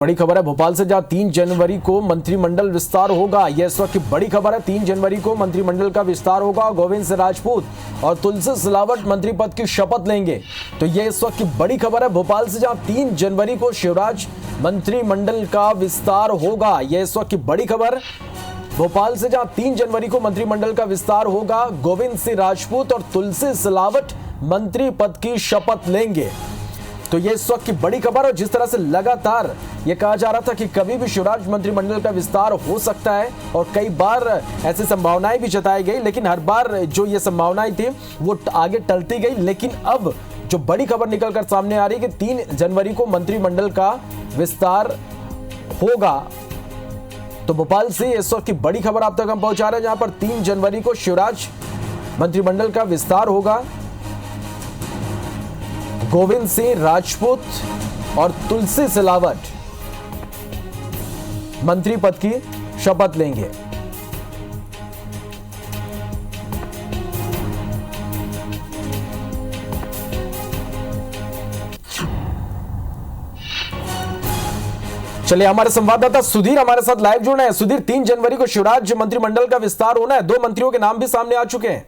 बड़ी खबर है भोपाल से, जहां 3 जनवरी को मंत्रिमंडल विस्तार होगा। यह इस वक्त की बड़ी खबर है। 3 जनवरी को मंत्रिमंडल का विस्तार होगा। गोविंद सिंह राजपूत और तुलसी सिलावट मंत्री पद की शपथ लेंगे। तो यह इस वक्त की बड़ी खबर है भोपाल से, जहां 3 जनवरी को शिवराज मंत्रिमंडल का विस्तार होगा। यह इस वक्त की बड़ी खबर भोपाल से, जहां 3 जनवरी को मंत्रिमंडल का विस्तार होगा। गोविंद सिंह राजपूत और तुलसी सिलावट मंत्री पद की शपथ लेंगे। तो ये इस वक्त की बड़ी खबर। और जिस तरह से लगातार ये कहा जा रहा था कि कभी भी शिवराज मंत्रिमंडल का विस्तार हो सकता है और कई बार ऐसी संभावनाएं भी जताई गई, लेकिन हर बार जो ये संभावनाएं थी वो आगे टलती गई। लेकिन अब जो बड़ी खबर निकलकर सामने आ रही है कि 3 जनवरी को मंत्रिमंडल का विस्तार होगा। तो भोपाल से इस वक्त की बड़ी खबर आप तक हम पहुंचा रहे हैं, जहां पर 3 जनवरी को शिवराज मंत्रिमंडल का विस्तार होगा। गोविंद सिंह राजपूत और तुलसी सिलावट मंत्री पद की शपथ लेंगे। चलिए, हमारे संवाददाता सुधीर हमारे साथ लाइव जुड़ रहे हैं। सुधीर, 3 जनवरी को शिवराज मंत्रिमंडल का विस्तार होना है। 2 मंत्रियों के नाम भी सामने आ चुके हैं।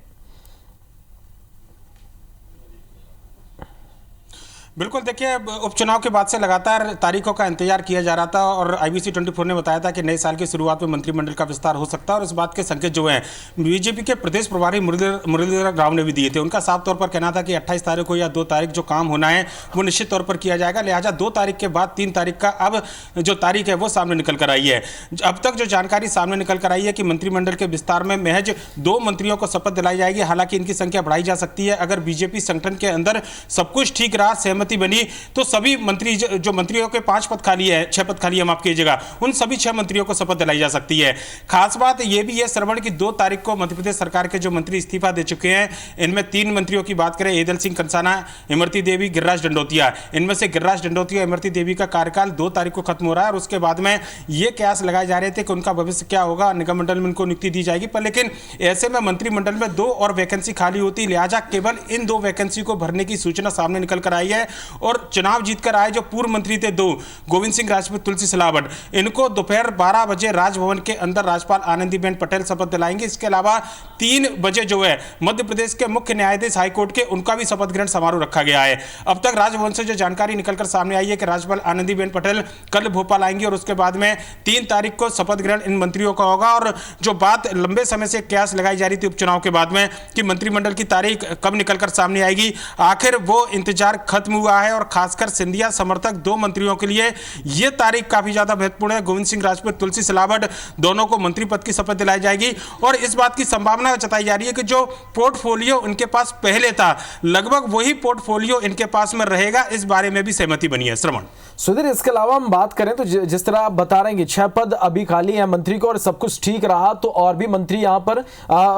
बिल्कुल, देखिए, उपचुनाव के बाद से लगातार तारीखों का इंतजार किया जा रहा था और IBC 24 ने बताया था कि नए साल की शुरुआत में मंत्रिमंडल का विस्तार हो सकता है। और इस बात के संकेत जो हैं बीजेपी के प्रदेश प्रभारी मुरलीधर राव ने भी दिए थे। उनका साफ तौर पर कहना था कि 28 तारीख को या 2 तारीख जो काम होना है वो निश्चित तौर पर किया जाएगा। लिहाजा 2 तारीख के बाद 3 तारीख का अब जो तारीख है वो सामने निकल कर आई है। अब तक जो जानकारी सामने निकल कर आई है कि मंत्रिमंडल के विस्तार में महज 2 मंत्रियों को शपथ दिलाई जाएगी। हालांकि इनकी संख्या बढ़ाई जा सकती है। अगर बीजेपी संगठन के अंदर सब कुछ ठीक रहा, सहमति बनी, तो सभी मंत्री जो मंत्रियों के 5 पद खाली है, 6 पद खाली है, माफ कीजिएगा, उन सभी 6 मंत्रियों को शपथ दिलाई जा सकती है। खास बात यह भी है श्रवण की 2 तारीख को मध्य प्रदेश सरकार के जो मंत्री इस्तीफा दे चुके हैं, इनमें 3 मंत्रियों की बात करें, एदल सिंह कंसाना, इमरती देवी, गिरिराज दंडोतिया। इनमें से गिरिराज दंडोतिया, इमरती देवी का कार्यकाल 2 तारीख को खत्म हो रहा है और उसके बाद में ये कयास लगाए जा रहे थे कि उनका भविष्य क्या होगा, निगम मंडल में उनको नियुक्ति दी जाएगी। पर लेकिन ऐसे में मंत्रिमंडल में 2 और वैकेंसी खाली होती, लिहाजा केवल इन 2 वैकेंसी को भरने की सूचना सामने निकल कर आई है। और चुनाव जीतकर आए जो पूर्व मंत्री थे 2, गोविंद सिंह राजपूत, तुलसी सिलावट, इनको दोपहर 12 बजे राजभवन के अंदर राज्यपाल आनंदीबेन पटेल शपथ दिलाएंगे। इसके अलावा 3 बजे जो है मध्य प्रदेश के मुख्य न्यायाधीश हाईकोर्ट के, उनका भी शपथ ग्रहण समारोह रखा गया है। अब तक राजभवन से जो जानकारी निकलकर सामने आई है कि राज्यपाल आनंदीबेन पटेल कल भोपाल आएंगी और उसके बाद में 3 तारीख को शपथ ग्रहण इन मंत्रियों का होगा। और जो बात लंबे समय से कयास लगाई जा रही थी उपचुनाव के बाद में कि मंत्रिमंडल की तारीख कब निकलकर सामने आएगी, आखिर वो इंतजार खत्म हुआ है। और खासकर सिंधिया समर्थक 2 मंत्रियों के लिए यह तारीख काफी ज्यादा महत्वपूर्ण है। गोविंद सिंह राजपूत, तुलसी सिलावट दोनों को मंत्री पद की शपथ दिलाई जाएगी। और इस बात की संभावना जताई जा रही है कि जो पोर्टफोलियो उनके पास पहले था, लगभग वही पोर्टफोलियो इनके पास में रहेगा। इस बारे में भी सहमति बनी है। श्रवण, सुधीर, इसके अलावा हम बात करें तो जिस तरह आप बता रहे हैं कि 6 पद अभी खाली है मंत्री को और सब कुछ ठीक रहा तो और भी मंत्री यहां पर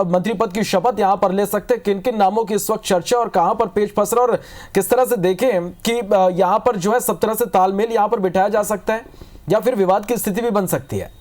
मंत्री पद की शपथ यहां पर ले सकते हैं। किन किन नामों की इस वक्त चर्चा और कहां पर पेच फंस रहा है और किस तरह से देखें कि यहां पर जो है सब तरह से तालमेल यहां पर बिठाया जा सकता है या फिर विवाद की स्थिति भी बन सकती है?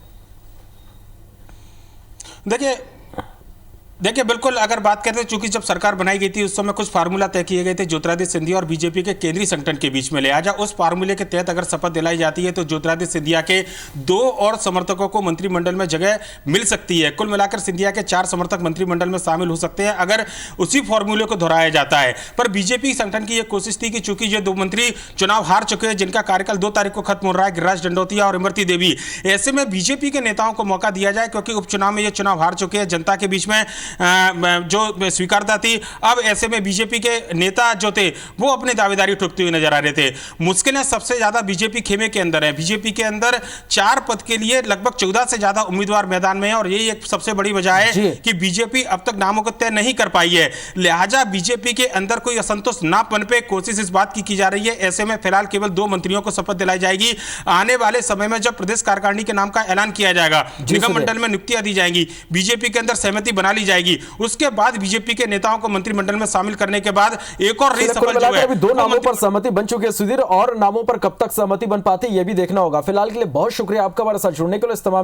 देखिए, बिल्कुल, अगर बात करते हैं, चूंकि जब सरकार बनाई गई थी उस समय कुछ फार्मूला तय किए गए थे ज्योतिरादित्य सिंधिया और बीजेपी के केंद्रीय संगठन के बीच में। लिहाजा उस फार्मूले के तहत अगर शपथ दिलाई जाती है तो ज्योतिरादित्य सिंधिया के 2 और समर्थकों को मंत्रिमंडल में जगह मिल सकती है। कुल मिलाकर सिंधिया के 4 समर्थक मंत्रिमंडल में शामिल हो सकते हैं अगर उसी फार्मूले को दोहराया जाता है। पर बीजेपी संगठन की यह कोशिश थी कि चूंकि ये 2 मंत्री चुनाव हार चुके हैं, जिनका कार्यकाल 2 तारीख को खत्म हो रहा है, गिरिराज दंडोतिया और इमरती देवी, ऐसे में बीजेपी के नेताओं को मौका दिया जाए, क्योंकि उपचुनाव में ये चुनाव हार चुके हैं, जनता के बीच में जो स्वीकारता थी। अब ऐसे में बीजेपी के नेता जो थे वो अपनी दावेदारी ठोकते हुए नजर आ रहे थे। मुश्किलें सबसे ज्यादा बीजेपी खेमे के अंदर है। बीजेपी के अंदर 4 पद के लिए लगभग 14 से ज्यादा उम्मीदवार मैदान में है और यही एक सबसे बड़ी वजह है कि बीजेपी अब तक नामों को तय नहीं कर पाई है। लिहाजा बीजेपी के अंदर कोई असंतोष ना पनपे, कोशिश इस बात की जा रही है। ऐसे में फिलहाल केवल 2 मंत्रियों को शपथ दिलाई जाएगी। आने वाले समय में जब प्रदेश कार्यकारिणी के नाम का ऐलान किया जाएगा, निगम मंडल में नियुक्तियां दी जाएंगी, बीजेपी के अंदर सहमति बना ली जाएगी, उसके बाद बीजेपी के नेताओं को मंत्रिमंडल में शामिल करने के बाद एक और रीसफल जो है, अभी 2 नामों पर सहमति बन चुकी है सुधीर, और नामों पर कब तक सहमति बन पाती है यह भी देखना होगा। फिलहाल के लिए बहुत शुक्रिया आपका हमारे साथ जुड़ने के लिए। इस तमाम